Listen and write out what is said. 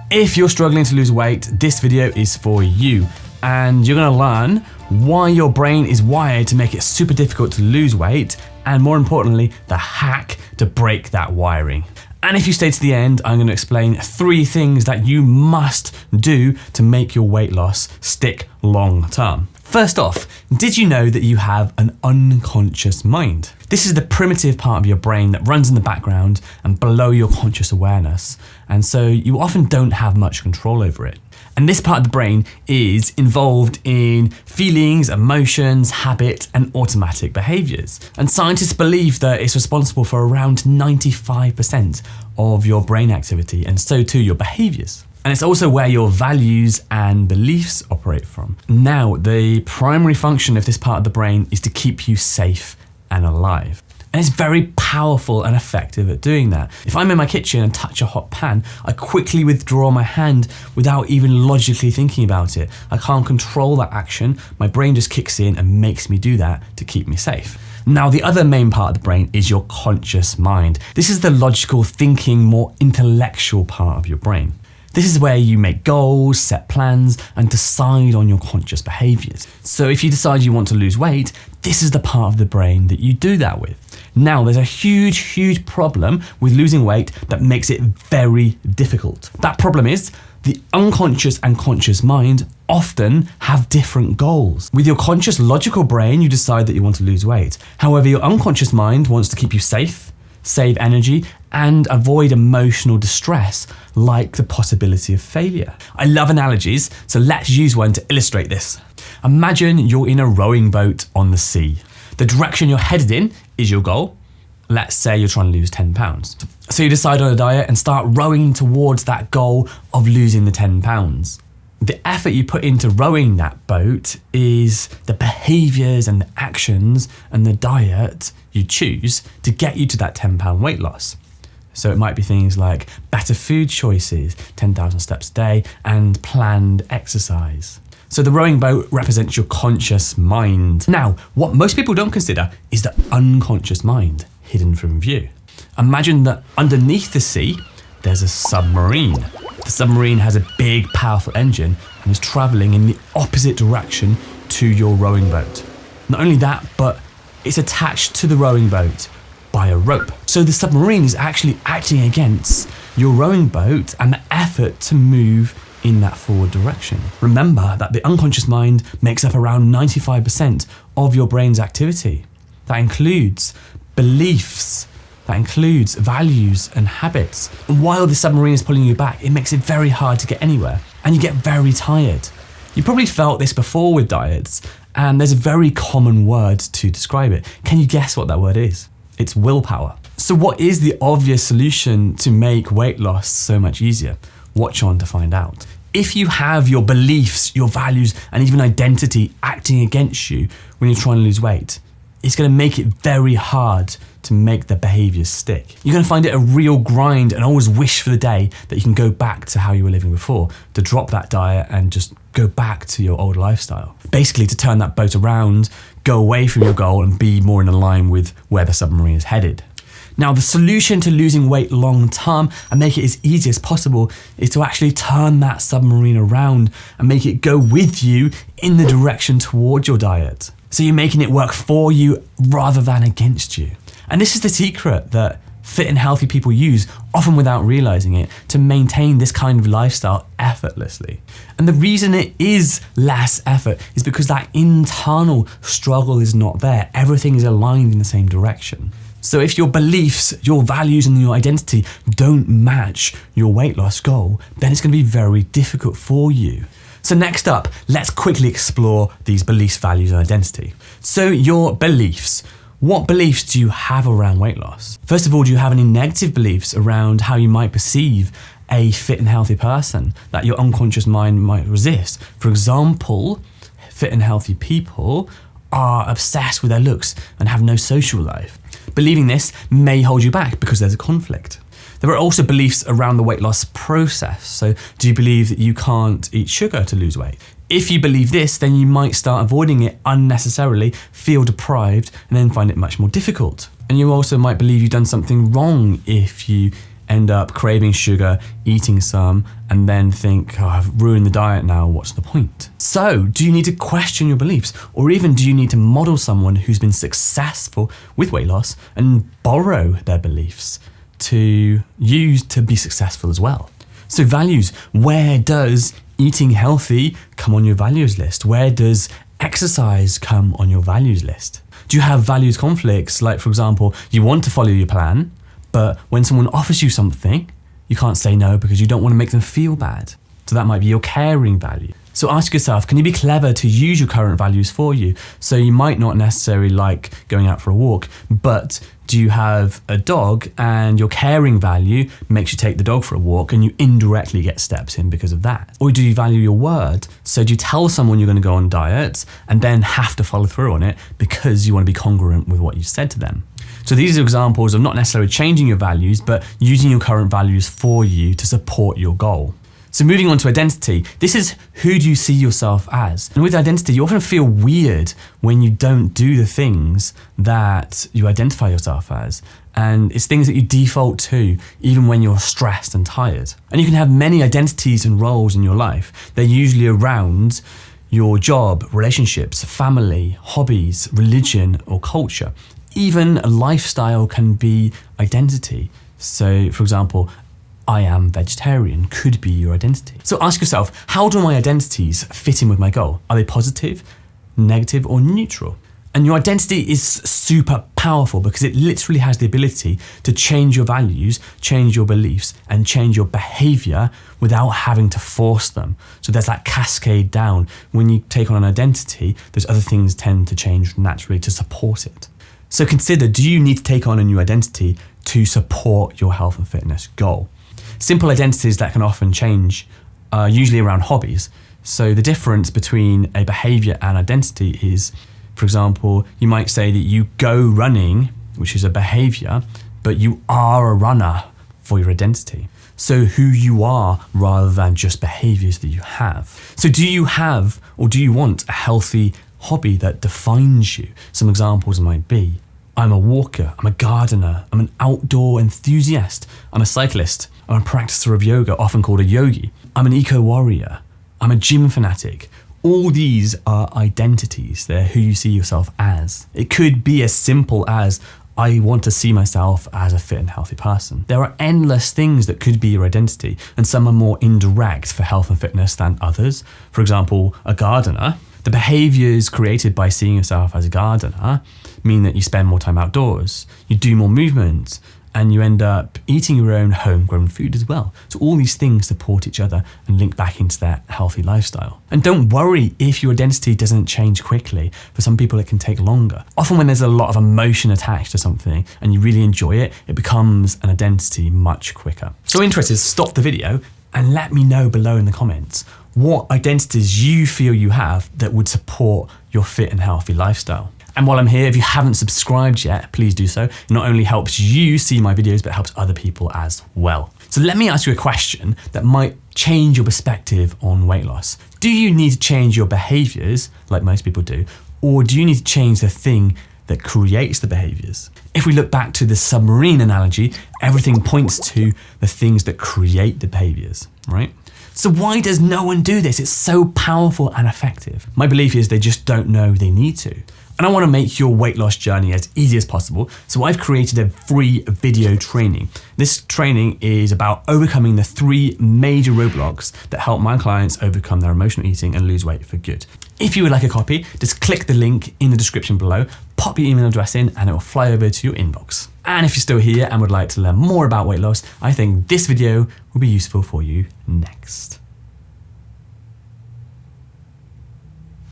If you're struggling to lose weight, this video is for you, and you're gonna learn why your brain is wired to make it super difficult to lose weight, and more importantly, the hack to break that wiring. And if you stay to the end, I'm gonna explain 3 things that you must do to make your weight loss stick long term. First off, did you know that you have an unconscious mind? This is the primitive part of your brain that runs in the background and below your conscious awareness, and so you often don't have much control over it. And this part of the brain is involved in feelings, emotions, habit, and automatic behaviours. And scientists believe that it's responsible for around 95% of your brain activity, and so too your behaviours. And it's also where your values and beliefs operate from. Now, the primary function of this part of the brain is to keep you safe and alive. And it's very powerful and effective at doing that. If I'm in my kitchen and touch a hot pan, I quickly withdraw my hand without even logically thinking about it. I can't control that action. My brain just kicks in and makes me do that to keep me safe. Now, the other main part of the brain is your conscious mind. This is the logical thinking, more intellectual part of your brain. This is where you make goals, set plans, and decide on your conscious behaviours. So if you decide you want to lose weight, this is the part of the brain that you do that with. Now, there's a huge problem with losing weight that makes it very difficult. That problem is the unconscious and conscious mind often have different goals. With your conscious logical brain, you decide that you want to lose weight. However, your unconscious mind wants to keep you safe, save energy, and avoid emotional distress, like the possibility of failure. I love analogies, so let's use one to illustrate this. Imagine you're in a rowing boat on the sea. The direction you're headed in is your goal. Let's say you're trying to lose 10 pounds. So you decide on a diet and start rowing towards that goal of losing the 10 pounds. The effort you put into rowing that boat is the behaviours and the actions and the diet you choose to get you to that 10-pound weight loss. So it might be things like better food choices, 10,000 steps a day, and planned exercise. So the rowing boat represents your conscious mind. Now, what most people don't consider is the unconscious mind hidden from view. Imagine that underneath the sea, there's a submarine. The submarine has a big, powerful engine and is traveling in the opposite direction to your rowing boat. Not only that, but it's attached to the rowing boat by a rope. So the submarine is actually acting against your rowing boat and the effort to move in that forward direction. Remember that the unconscious mind makes up around 95% of your brain's activity. That includes beliefs, that includes values and habits. And while the submarine is pulling you back, it makes it very hard to get anywhere, and you get very tired. You probably felt this before with diets, and there's a very common word to describe it. Can you guess what that word is? It's willpower. So what is the obvious solution to make weight loss so much easier? Watch on to find out. If you have your beliefs, your values, and even identity acting against you when you're trying to lose weight, it's going to make it very hard to make the behaviours stick. You're going to find it a real grind and always wish for the day that you can go back to how you were living before, to drop that diet and just go back to your old lifestyle. Basically, to turn that boat around, go away from your goal and be more in line with where the submarine is headed. Now, the solution to losing weight long term and make it as easy as possible is to actually turn that submarine around and make it go with you in the direction towards your diet. So you're making it work for you rather than against you. And this is the secret that fit and healthy people use, often without realizing it, to maintain this kind of lifestyle effortlessly. And the reason it is less effort is because that internal struggle is not there. Everything is aligned in the same direction. So if your beliefs, your values, and your identity don't match your weight loss goal, then it's going to be very difficult for you. So next up, let's quickly explore these beliefs, values, and identity. So your beliefs. What beliefs do you have around weight loss? First of all, do you have any negative beliefs around how you might perceive a fit and healthy person that your unconscious mind might resist? For example, fit and healthy people are obsessed with their looks and have no social life. Believing this may hold you back because there's a conflict. There are also beliefs around the weight loss process. So do you believe that you can't eat sugar to lose weight? If you believe this, then you might start avoiding it unnecessarily, feel deprived, and then find it much more difficult. And you also might believe you've done something wrong if you end up craving sugar, eating some, and then think, oh, I've ruined the diet now, what's the point? So, do you need to question your beliefs? Or even do you need to model someone who's been successful with weight loss and borrow their beliefs to use to be successful as well? So values, where does eating healthy come on your values list? Where does exercise come on your values list? Do you have values conflicts? Like, for example, you want to follow your plan, but when someone offers you something, you can't say no because you don't want to make them feel bad. So that might be your caring value. So ask yourself, can you be clever to use your current values for you? So you might not necessarily like going out for a walk, but do you have a dog and your caring value makes you take the dog for a walk and you indirectly get steps in because of that? Or do you value your word? So do you tell someone you're going to go on diet and then have to follow through on it because you want to be congruent with what you said to them? So these are examples of not necessarily changing your values, but using your current values for you to support your goal. So moving on to identity, this is who do you see yourself as? And with identity, you often feel weird when you don't do the things that you identify yourself as. And it's things that you default to, even when you're stressed and tired. And you can have many identities and roles in your life. They're usually around your job, relationships, family, hobbies, religion, or culture. Even a lifestyle can be identity. So for example, I am vegetarian could be your identity. So ask yourself, how do my identities fit in with my goal? Are they positive, negative, or neutral? And your identity is super powerful because it literally has the ability to change your values, change your beliefs, and change your behavior without having to force them. So there's that cascade down. When you take on an identity, those other things tend to change naturally to support it. So consider, do you need to take on a new identity to support your health and fitness goal? Simple identities that can often change are usually around hobbies. So the difference between a behavior and identity is, for example, you might say that you go running, which is a behavior, but you are a runner for your identity. So who you are rather than just behaviors that you have. So do you have or do you want a healthy hobby that defines you? Some examples might be, I'm a walker, I'm a gardener, I'm an outdoor enthusiast, I'm a cyclist, I'm a practicer of yoga, often called a yogi, I'm an eco-warrior, I'm a gym fanatic. All these are identities. They're who you see yourself as. It could be as simple as, I want to see myself as a fit and healthy person. There are endless things that could be your identity, and some are more indirect for health and fitness than others. For example, a gardener. The behaviors created by seeing yourself as a gardener mean that you spend more time outdoors, you do more movement, and you end up eating your own homegrown food as well. So all these things support each other and link back into that healthy lifestyle. And don't worry if your identity doesn't change quickly. For some people, it can take longer. Often when there's a lot of emotion attached to something and you really enjoy it, it becomes an identity much quicker. So interested, stop the video and let me know below in the comments what identities you feel you have that would support your fit and healthy lifestyle. And while I'm here, if you haven't subscribed yet, please do so. It not only helps you see my videos, but helps other people as well. So let me ask you a question that might change your perspective on weight loss. Do you need to change your behaviors, like most people do, or do you need to change the thing that creates the behaviors? If we look back to the submarine analogy, everything points to the things that create the behaviors, right? So why does no one do this? It's so powerful and effective. My belief is they just don't know they need to. And I want to make your weight loss journey as easy as possible. So I've created a free video training. This training is about overcoming the 3 major roadblocks that help my clients overcome their emotional eating and lose weight for good. If you would like a copy, just click the link in the description below, pop your email address in, and it will fly over to your inbox. And if you're still here and would like to learn more about weight loss, I think this video will be useful for you next.